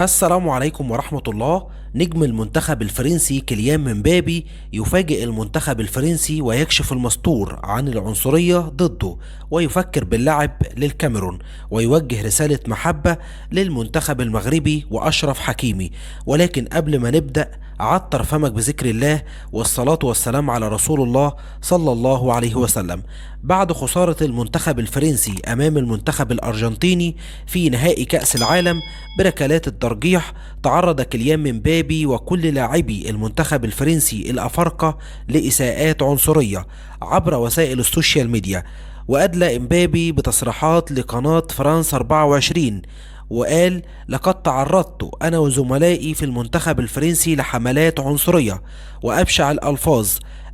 السلام عليكم ورحمة الله. نجم المنتخب الفرنسي كيليان مبابي يفاجئ المنتخب الفرنسي ويكشف المستور عن العنصرية ضده، ويفكر باللعب للكاميرون، ويوجه رسالة محبة للمنتخب المغربي وأشرف حكيمي. ولكن قبل ما نبدأ، عطر فمك بذكر الله والصلاة والسلام على رسول الله صلى الله عليه وسلم. بعد خسارة المنتخب الفرنسي أمام المنتخب الأرجنتيني في نهائي كأس العالم بركلات الترجيح، تعرض كيليان مبابي وكل لاعبي المنتخب الفرنسي الأفارقة لإساءات عنصرية عبر وسائل السوشيال ميديا. وأدلى مبابي بتصريحات لقناة فرانس 24، وقال: لقد تعرضت أنا وزملائي في المنتخب الفرنسي لحملات عنصرية وأبشع الألفاظ.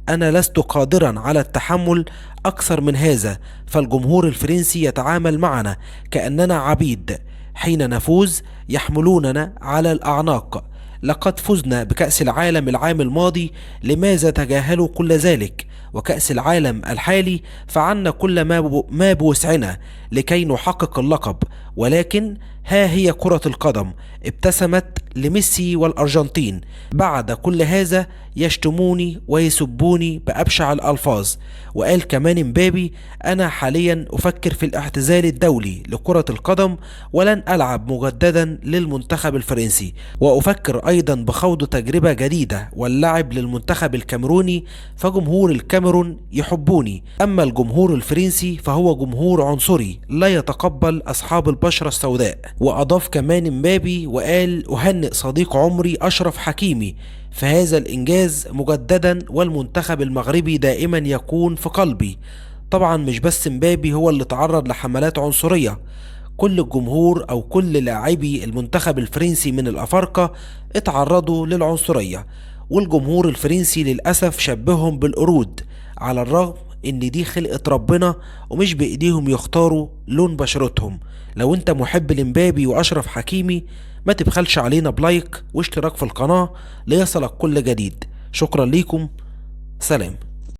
أنا لست قادرا على التحمل أكثر من هذا، فالجمهور الفرنسي يتعامل معنا كأننا عبيد. حين نفوز يحملوننا على الأعناق. لقد فزنا بكأس العالم العام الماضي، لماذا تجاهلوا كل ذلك؟ وكأس العالم الحالي فعلنا كل ما بوسعنا لكي نحقق اللقب، ولكن ها هي كرة القدم. ابتسمت لميسي والأرجنتين. بعد كل هذا يشتموني ويسبوني بأبشع الألفاظ. وقال كمان مبابي: أنا حاليا أفكر في الاعتزال الدولي لكرة القدم، ولن ألعب مجددا للمنتخب الفرنسي، وأفكر أيضا بخوض تجربة جديدة واللعب للمنتخب الكاميروني، فجمهور الكاميرون يحبوني. أما الجمهور الفرنسي فهو جمهور عنصري لا يتقبل أصحاب البشرة السوداء. وأضاف كمان مبابي وقال: أهنئ صديق عمري أشرف حكيمي في هذا الإنجاز مجددا، والمنتخب المغربي دائما يكون في قلبي. طبعا مش بس مبابي هو اللي تعرض لحملات عنصرية، كل الجمهور أو كل لاعبي المنتخب الفرنسي من الأفارقة اتعرضوا للعنصرية، والجمهور الفرنسي للأسف شبههم بالقرود، على الرغم ان دي خلقة ربنا ومش بإيديهم يختاروا لون بشرتهم. لو انت محب لمبابي وأشرف حكيمي، ما تبخلش علينا بلايك واشتراك في القناة ليصلك كل جديد. شكرا ليكم، سلام.